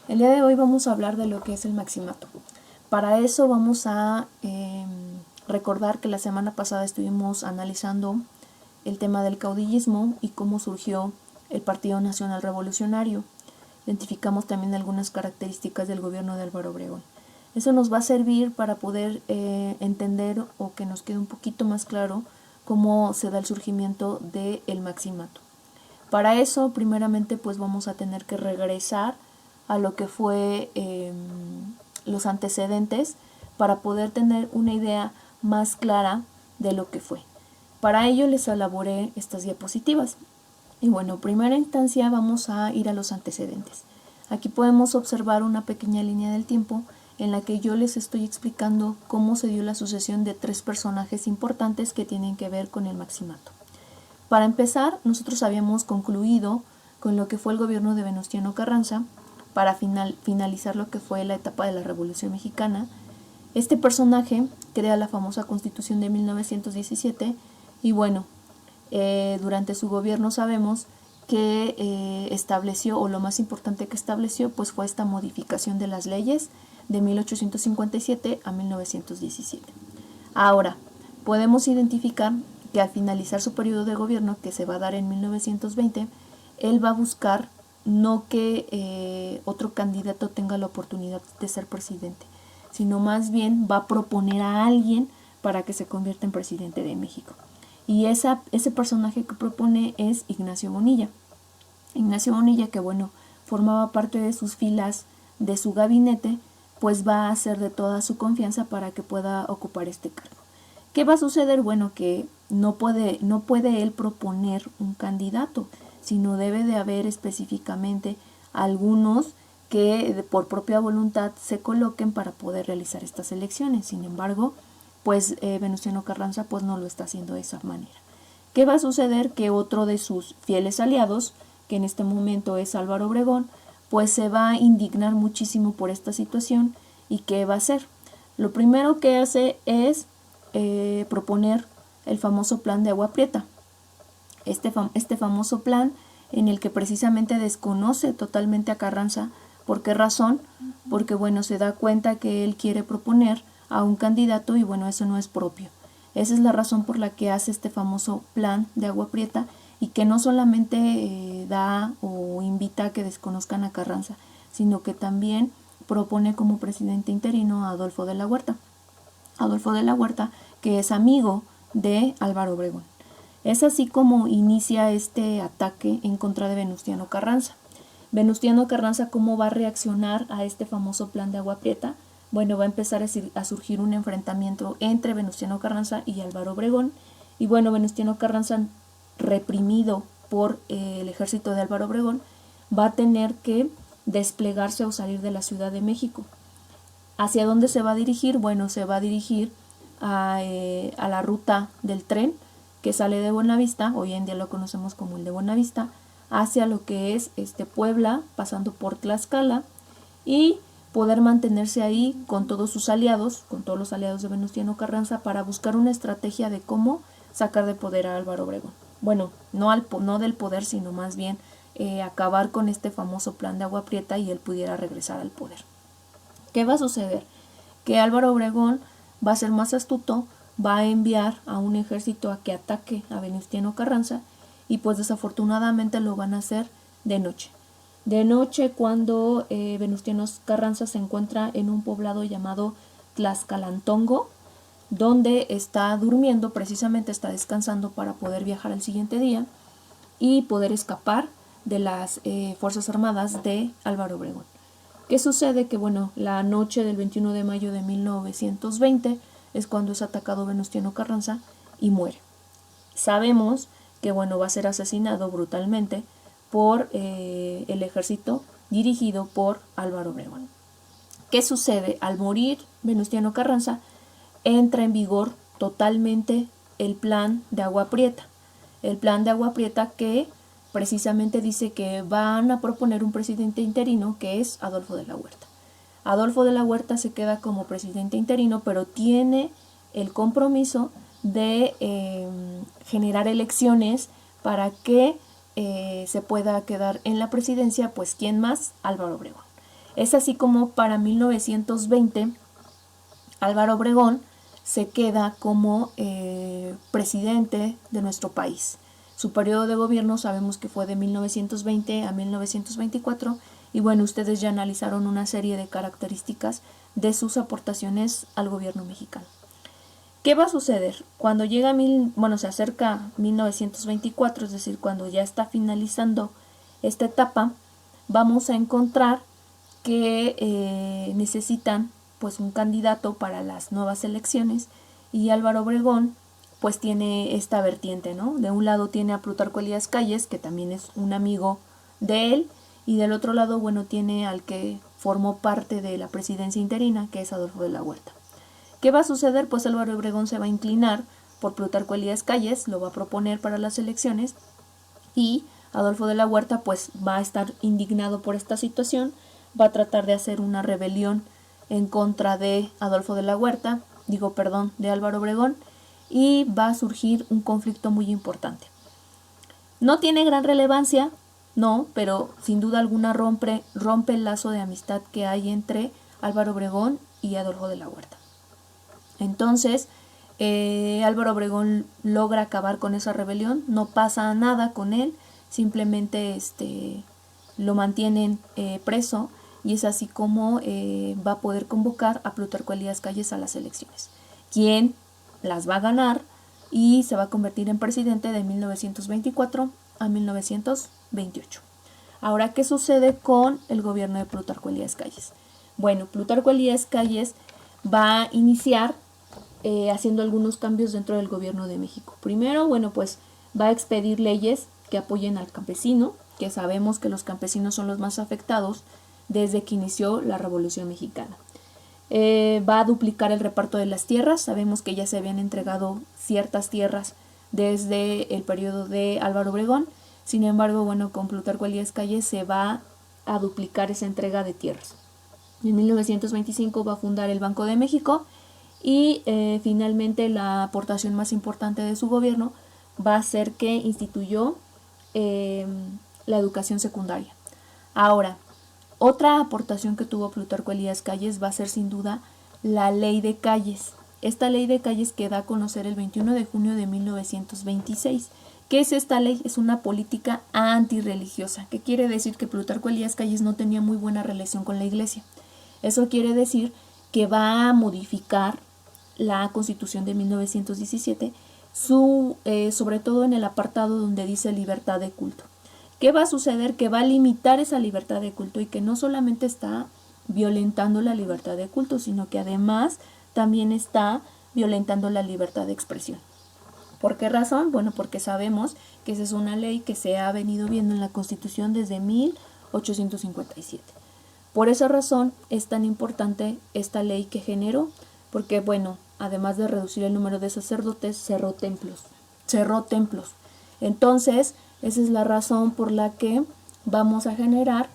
El día de hoy vamos a hablar de lo que es el maximato. Para eso vamos a recordar que la semana pasada estuvimos analizando el tema del caudillismo y cómo surgió el Partido Nacional Revolucionario. Identificamos también algunas características del gobierno de Álvaro Obregón. Eso nos va a servir para poder entender o que nos quede un poquito más claro cómo se da el surgimiento del maximato. Para eso, primeramente, pues vamos a tener que regresar a lo que fue los antecedentes para poder tener una idea más clara de lo que fue. Para ello les elaboré estas diapositivas. Y bueno, en primera instancia vamos a ir a los antecedentes. Aquí podemos observar una pequeña línea del tiempo en la que yo les estoy explicando cómo se dio la sucesión de tres personajes importantes que tienen que ver con el maximato. Para empezar, nosotros habíamos concluido con lo que fue el gobierno de Venustiano Carranza para finalizar lo que fue la etapa de la Revolución Mexicana. Este personaje crea la famosa Constitución de 1917 y bueno, durante su gobierno sabemos que estableció, o lo más importante que estableció, pues fue esta modificación de las leyes de 1857 a 1917. Ahora, podemos identificar que al finalizar su periodo de gobierno, que se va a dar en 1920, él va a buscar no que otro candidato tenga la oportunidad de ser presidente, sino más bien va a proponer a alguien para que se convierta en presidente de México. Y ese personaje que propone es Ignacio Bonilla. Ignacio Bonilla, que bueno, formaba parte de sus filas, de su gabinete, pues va a hacer de toda su confianza para que pueda ocupar este cargo. ¿Qué va a suceder? Bueno, que no puede él proponer un candidato, sino debe de haber específicamente algunos que por propia voluntad se coloquen para poder realizar estas elecciones. Sin embargo, pues Venustiano Carranza pues no lo está haciendo de esa manera. ¿Qué va a suceder? Que otro de sus fieles aliados, que en este momento es Álvaro Obregón, pues se va a indignar muchísimo por esta situación. ¿Y qué va a hacer? Lo primero que hace es proponer el famoso plan de Agua Prieta. Este famoso plan en el que precisamente desconoce totalmente a Carranza. ¿Por qué razón? Porque bueno, se da cuenta que él quiere proponer a un candidato y bueno, eso no es propio. Esa es la razón por la que hace este famoso plan de Agua Prieta y que no solamente da o invita a que desconozcan a Carranza, sino que también propone como presidente interino a Adolfo de la Huerta. Adolfo de la Huerta, que es amigo de Álvaro Obregón. Es así como inicia este ataque en contra de Venustiano Carranza. Venustiano Carranza, ¿cómo va a reaccionar a este famoso plan de Agua Prieta? Bueno, va a empezar a surgir un enfrentamiento entre Venustiano Carranza y Álvaro Obregón. Y bueno, Venustiano Carranza, reprimido por el ejército de Álvaro Obregón, va a tener que desplegarse o salir de la Ciudad de México. ¿Hacia dónde se va a dirigir? Bueno, se va a dirigir a la ruta del tren que sale de Buenavista, hoy en día lo conocemos como el de Buenavista, hacia lo que es Puebla, pasando por Tlaxcala, y poder mantenerse ahí con todos sus aliados, con todos los aliados de Venustiano Carranza, para buscar una estrategia de cómo sacar de poder a Álvaro Obregón. Bueno, no del poder, sino más bien acabar con este famoso plan de Agua Prieta y él pudiera regresar al poder. ¿Qué va a suceder? Que Álvaro Obregón va a ser más astuto, va a enviar a un ejército a que ataque a Venustiano Carranza y pues desafortunadamente lo van a hacer de noche. De noche, cuando Venustiano Carranza se encuentra en un poblado llamado Tlaxcalantongo, donde está durmiendo, precisamente está descansando para poder viajar al siguiente día y poder escapar de las Fuerzas Armadas de Álvaro Obregón. ¿Qué sucede? Que bueno, la noche del 21 de mayo de 1920 es cuando es atacado Venustiano Carranza y muere. Sabemos que bueno, va a ser asesinado brutalmente por el ejército dirigido por Álvaro Obregón. ¿Qué sucede? Al morir Venustiano Carranza, entra en vigor totalmente el plan de Agua Prieta. El plan de Agua Prieta que precisamente dice que van a proponer un presidente interino que es Adolfo de la Huerta. Adolfo de la Huerta se queda como presidente interino, pero tiene el compromiso de generar elecciones para que se pueda quedar en la presidencia, pues ¿quién más? Álvaro Obregón. Es así como para 1920 Álvaro Obregón se queda como presidente de nuestro país. Su periodo de gobierno sabemos que fue de 1920 a 1924 y bueno, ustedes ya analizaron una serie de características de sus aportaciones al gobierno mexicano. ¿Qué va a suceder? Cuando llega se acerca 1924, es decir, cuando ya está finalizando esta etapa, vamos a encontrar que necesitan pues un candidato para las nuevas elecciones y Álvaro Obregón pues tiene esta vertiente, ¿no? De un lado tiene a Plutarco Elías Calles, que también es un amigo de él, y del otro lado, bueno, tiene al que formó parte de la presidencia interina, que es Adolfo de la Huerta. ¿Qué va a suceder? Pues Álvaro Obregón se va a inclinar por Plutarco Elías Calles, lo va a proponer para las elecciones y Adolfo de la Huerta pues va a estar indignado por esta situación, va a tratar de hacer una rebelión en contra de Adolfo de la Huerta, de Álvaro Obregón, y va a surgir un conflicto muy importante. No tiene gran relevancia, no, pero sin duda alguna rompe el lazo de amistad que hay entre Álvaro Obregón y Adolfo de la Huerta. Entonces, Álvaro Obregón logra acabar con esa rebelión, no pasa nada con él, simplemente lo mantienen preso y es así como va a poder convocar a Plutarco Elías Calles a las elecciones, quien las va a ganar y se va a convertir en presidente de 1924 a 1928. Ahora, ¿qué sucede con el gobierno de Plutarco Elías Calles? Bueno, Plutarco Elías Calles va a iniciar haciendo algunos cambios dentro del gobierno de México. Primero, pues va a expedir leyes que apoyen al campesino, que sabemos que los campesinos son los más afectados desde que inició la Revolución Mexicana. Va a duplicar el reparto de las tierras, sabemos que ya se habían entregado ciertas tierras desde el periodo de Álvaro Obregón, sin embargo, con Plutarco Elías Calles se va a duplicar esa entrega de tierras. En 1925 va a fundar el Banco de México y finalmente la aportación más importante de su gobierno va a ser que instituyó la educación secundaria. Ahora, otra aportación que tuvo Plutarco Elías Calles va a ser sin duda la Ley de Calles. Esta Ley de Calles que da a conocer el 21 de junio de 1926. ¿Qué es esta ley? Es una política antirreligiosa. ¿Qué quiere decir? Que Plutarco Elías Calles no tenía muy buena relación con la iglesia. Eso quiere decir que va a modificar la Constitución de 1917, sobre todo en el apartado donde dice libertad de culto. ¿Qué va a suceder? Que va a limitar esa libertad de culto y que no solamente está violentando la libertad de culto, sino que además también está violentando la libertad de expresión. ¿Por qué razón? Bueno, porque sabemos que esa es una ley que se ha venido viendo en la Constitución desde 1857. Por esa razón es tan importante esta ley que generó, porque además de reducir el número de sacerdotes, cerró templos. Entonces, esa es la razón por la que vamos a generar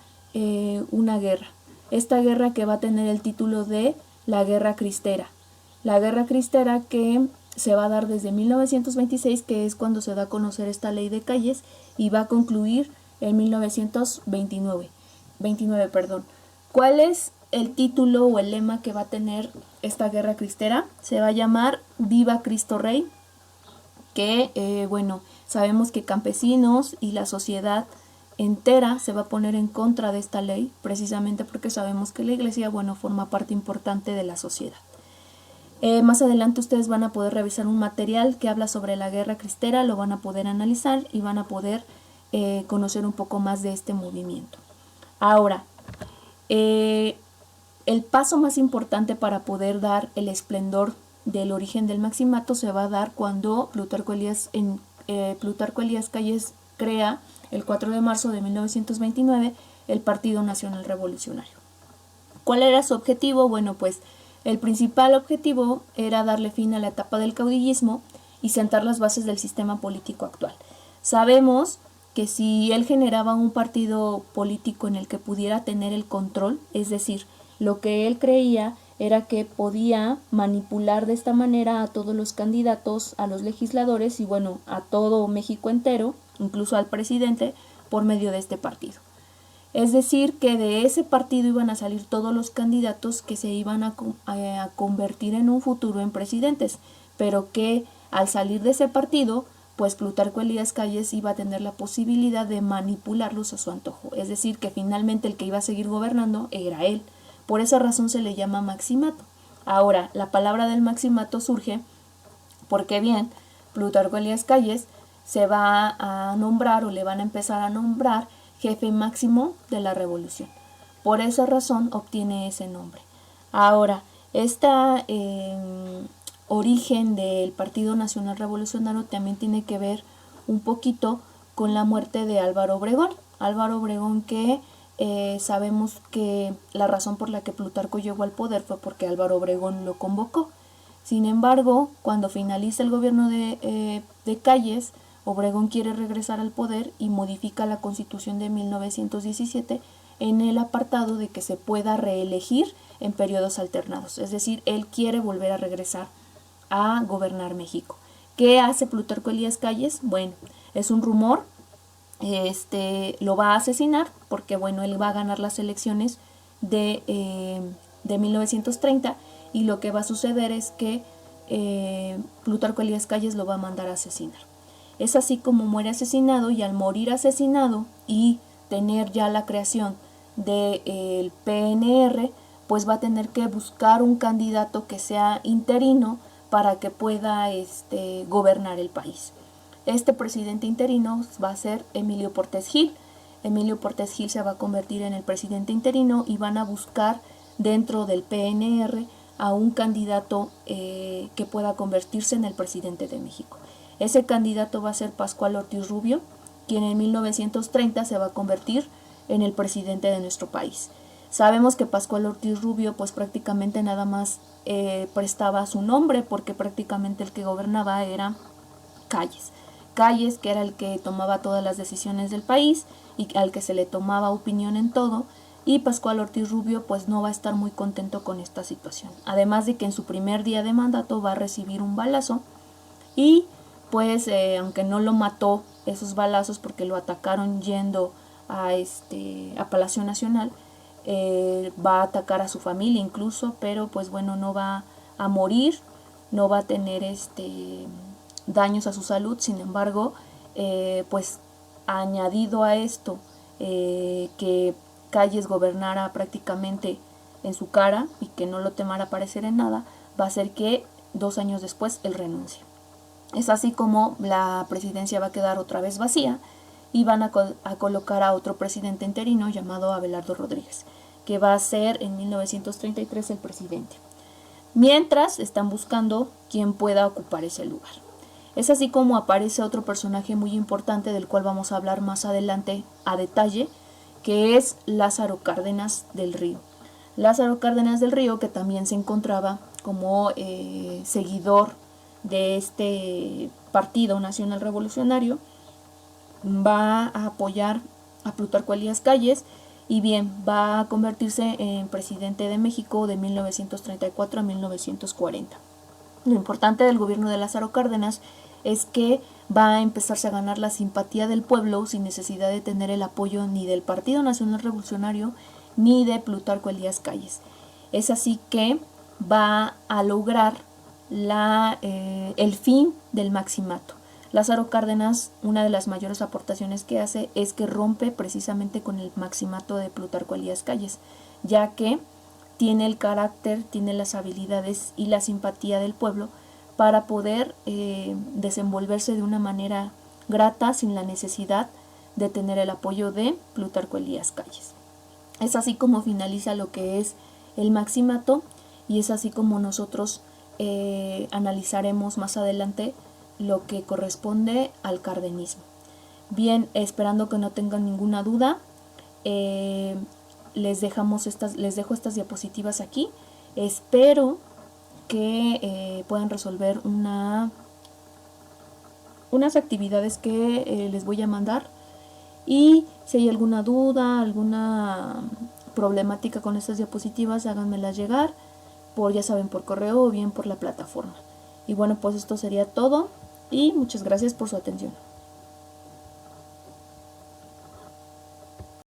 una guerra. Esta guerra que va a tener el título de la Guerra Cristera. La Guerra Cristera que se va a dar desde 1926, que es cuando se da a conocer esta Ley de Calles, y va a concluir en 1929. ¿Cuál es el título o el lema que va a tener esta Guerra Cristera? Se va a llamar Viva Cristo Rey, que sabemos que campesinos y la sociedad entera se va a poner en contra de esta ley, precisamente porque sabemos que la iglesia, forma parte importante de la sociedad. Más adelante ustedes van a poder revisar un material que habla sobre la Guerra Cristera, lo van a poder analizar y van a poder conocer un poco más de este movimiento. Ahora, el paso más importante para poder dar el esplendor del origen del maximato se va a dar cuando Plutarco Elías Calles crea el 4 de marzo de 1929 el Partido Nacional Revolucionario. ¿Cuál era su objetivo? El principal objetivo era darle fin a la etapa del caudillismo y sentar las bases del sistema político actual. Sabemos que si él generaba un partido político en el que pudiera tener el control, es decir, lo que él creía era que podía manipular de esta manera a todos los candidatos, a los legisladores y a todo México entero, incluso al presidente, por medio de este partido. Es decir, que de ese partido iban a salir todos los candidatos que se iban a convertir en un futuro en presidentes, pero que al salir de ese partido, pues Plutarco Elías Calles iba a tener la posibilidad de manipularlos a su antojo. Es decir, que finalmente el que iba a seguir gobernando era él. Por esa razón se le llama maximato. Ahora, la palabra del maximato surge porque bien, Plutarco Elías Calles se va a nombrar o le van a empezar a nombrar jefe máximo de la revolución. Por esa razón obtiene ese nombre. Ahora, este origen del Partido Nacional Revolucionario también tiene que ver un poquito con la muerte de Álvaro Obregón. Álvaro Obregón que sabemos que la razón por la que Plutarco llegó al poder fue porque Álvaro Obregón lo convocó. Sin embargo, cuando finaliza el gobierno de Calles, Obregón quiere regresar al poder y modifica la Constitución de 1917 en el apartado de que se pueda reelegir en periodos alternados. Es decir, él quiere volver a regresar a gobernar México. ¿Qué hace Plutarco Elías Calles? Bueno, es un rumor, lo va a asesinar porque, bueno, él va a ganar las elecciones de 1930 y lo que va a suceder es que Plutarco Elías Calles lo va a mandar a asesinar. Es así como muere asesinado y al morir asesinado y tener ya la creación del PNR, pues va a tener que buscar un candidato que sea interino para que pueda gobernar el país. Este presidente interino va a ser Emilio Portes Gil. Emilio Portes Gil se va a convertir en el presidente interino y van a buscar dentro del PNR a un candidato que pueda convertirse en el presidente de México. Ese candidato va a ser Pascual Ortiz Rubio, quien en 1930 se va a convertir en el presidente de nuestro país. Sabemos que Pascual Ortiz Rubio pues prácticamente nada más prestaba su nombre porque prácticamente el que gobernaba era Calles. Calles, que era el que tomaba todas las decisiones del país y al que se le tomaba opinión en todo, y Pascual Ortiz Rubio pues no va a estar muy contento con esta situación. Además de que en su primer día de mandato va a recibir un balazo y pues aunque no lo mató esos balazos porque lo atacaron yendo a Palacio Nacional, va a atacar a su familia incluso, pero pues bueno, no va a morir, no va a tener daños a su salud. Sin embargo, pues añadido a esto que Calles gobernara prácticamente en su cara y que no lo temara parecer en nada, va a hacer que 2 años después él renuncie. Es así como la presidencia va a quedar otra vez vacía y van a colocar a otro presidente interino llamado Abelardo Rodríguez, que va a ser en 1933 el presidente. Mientras están buscando quién pueda ocupar ese lugar. Es así como aparece otro personaje muy importante del cual vamos a hablar más adelante a detalle, que es Lázaro Cárdenas del Río. Lázaro Cárdenas del Río, que también se encontraba como seguidor de este Partido Nacional Revolucionario, va a apoyar a Plutarco Elías Calles y bien, va a convertirse en presidente de México de 1934 a 1940. Lo importante del gobierno de Lázaro Cárdenas es que va a empezarse a ganar la simpatía del pueblo sin necesidad de tener el apoyo ni del Partido Nacional Revolucionario ni de Plutarco Elías Calles. Es así que va a lograr el fin del maximato. Lázaro Cárdenas, una de las mayores aportaciones que hace es que rompe precisamente con el maximato de Plutarco Elías Calles, ya que tiene el carácter, tiene las habilidades y la simpatía del pueblo para poder desenvolverse de una manera grata sin la necesidad de tener el apoyo de Plutarco Elías Calles. Es así como finaliza lo que es el maximato y es así como nosotros analizaremos más adelante lo que corresponde al cardenismo. Bien, esperando que no tengan ninguna duda, les dejo estas diapositivas aquí. Espero que puedan resolver unas actividades que les voy a mandar, y si hay alguna duda, alguna problemática con estas diapositivas, háganmelas llegar ya saben, por correo o bien por la plataforma. Y bueno, pues esto sería todo y muchas gracias por su atención.